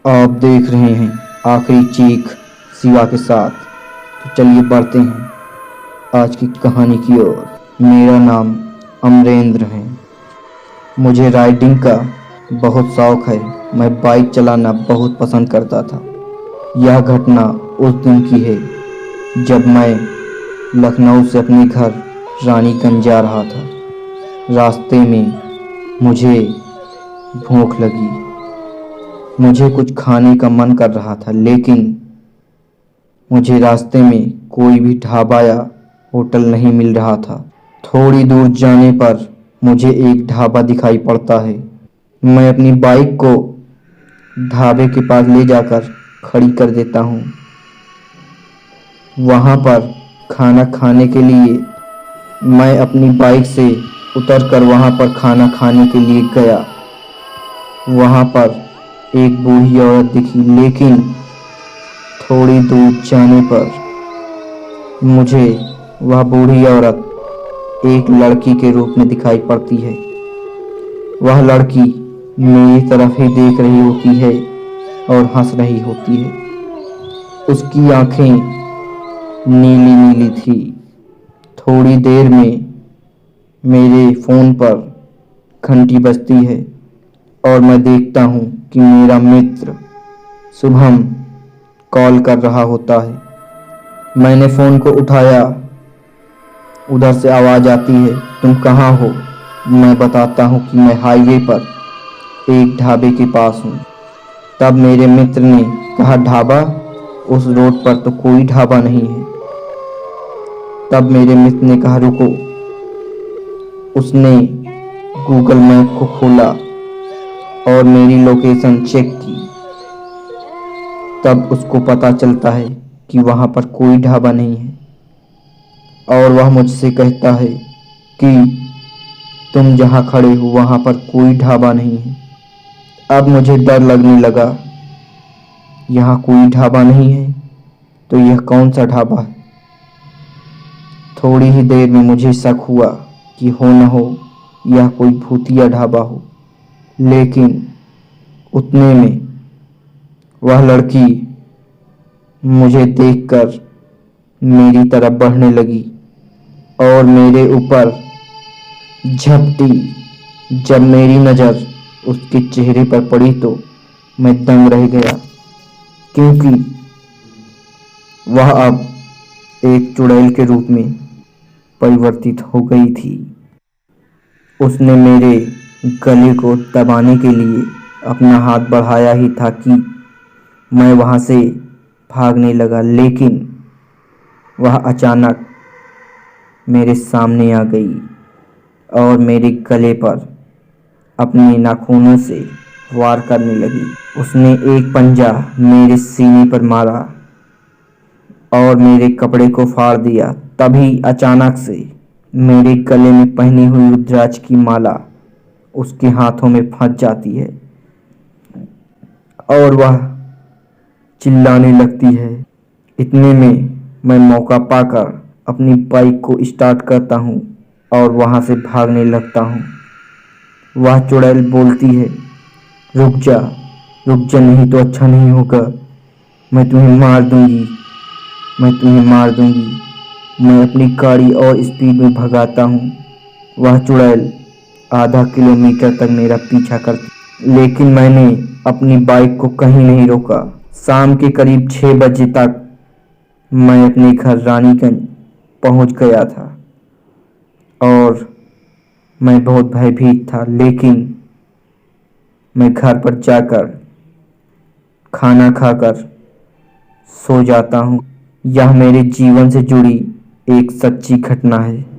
आप देख रहे हैं आखिरी चीख शिवा के साथ। तो चलिए बढ़ते हैं आज की कहानी की ओर। मेरा नाम अमरेंद्र है। मुझे राइडिंग का बहुत शौक है। मैं बाइक चलाना बहुत पसंद करता था। यह घटना उस दिन की है जब मैं लखनऊ से अपने घर रानीगंज जा रहा था। रास्ते में मुझे भूख लगी। मुझे कुछ खाने का मन कर रहा था, लेकिन मुझे रास्ते में कोई भी ढाबा या होटल नहीं मिल रहा था। थोड़ी दूर जाने पर मुझे एक ढाबा दिखाई पड़ता है। मैं अपनी बाइक को ढाबे के पास ले जाकर खड़ी कर देता हूँ। वहाँ पर खाना खाने के लिए मैं अपनी बाइक से उतरकर वहाँ पर खाना खाने के लिए गया। वहाँ पर एक बूढ़ी औरत दिखी, लेकिन थोड़ी दूर जाने पर मुझे वह बूढ़ी औरत एक लड़की के रूप में दिखाई पड़ती है। वह लड़की मेरी तरफ ही देख रही होती है और हंस रही होती है। उसकी आंखें नीली नीली थी। थोड़ी देर में मेरे फ़ोन पर घंटी बजती है और मैं देखता हूँ कि मेरा मित्र शुभम कॉल कर रहा होता है। मैंने फ़ोन को उठाया। उधर से आवाज़ आती है, तुम कहाँ हो? मैं बताता हूँ कि मैं हाईवे पर एक ढाबे के पास हूँ। तब मेरे मित्र ने कहा, ढाबा? उस रोड पर तो कोई ढाबा नहीं है। तब मेरे मित्र ने कहा, रुको। उसने गूगल मैप को खोला और मेरी लोकेशन चेक की। तब उसको पता चलता है कि वहाँ पर कोई ढाबा नहीं है और वह मुझसे कहता है कि तुम जहाँ खड़े हो वहाँ पर कोई ढाबा नहीं है। अब मुझे डर लगने लगा। यहाँ कोई ढाबा नहीं है तो यह कौन सा ढाबा है? थोड़ी ही देर में मुझे शक हुआ कि हो न हो यह कोई भूतिया ढाबा हो। लेकिन उतने में वह लड़की मुझे देखकर मेरी तरफ बढ़ने लगी और मेरे ऊपर झपटी। जब मेरी नज़र उसके चेहरे पर पड़ी तो मैं दंग रह गया, क्योंकि वह अब एक चुड़ैल के रूप में परिवर्तित हो गई थी। उसने मेरे गले को दबाने के लिए अपना हाथ बढ़ाया ही था कि मैं वहाँ से भागने लगा, लेकिन वह अचानक मेरे सामने आ गई और मेरे गले पर अपने नाखूनों से वार करने लगी। उसने एक पंजा मेरे सीने पर मारा और मेरे कपड़े को फाड़ दिया। तभी अचानक से मेरे गले में पहनी हुई रुद्राक्ष की माला उसके हाथों में फंस जाती है और वह चिल्लाने लगती है। इतने में मैं मौका पाकर अपनी बाइक को स्टार्ट करता हूँ और वहाँ से भागने लगता हूँ। वह चुड़ैल बोलती है, रुक जा, रुक जा, नहीं तो अच्छा नहीं होगा। मैं तुम्हें मार दूंगी, मैं तुम्हें मार दूंगी। मैं अपनी गाड़ी और स्पीड में भगाता हूँ। वह चुड़ैल आधा किलोमीटर तक मेरा पीछा करती, लेकिन मैंने अपनी बाइक को कहीं नहीं रोका। शाम के करीब 6 बजे तक मैं अपने घर रानीगंज पहुंच गया था और मैं बहुत भयभीत था, लेकिन मैं घर पर जाकर खाना खाकर सो जाता हूँ। यह मेरे जीवन से जुड़ी एक सच्ची घटना है।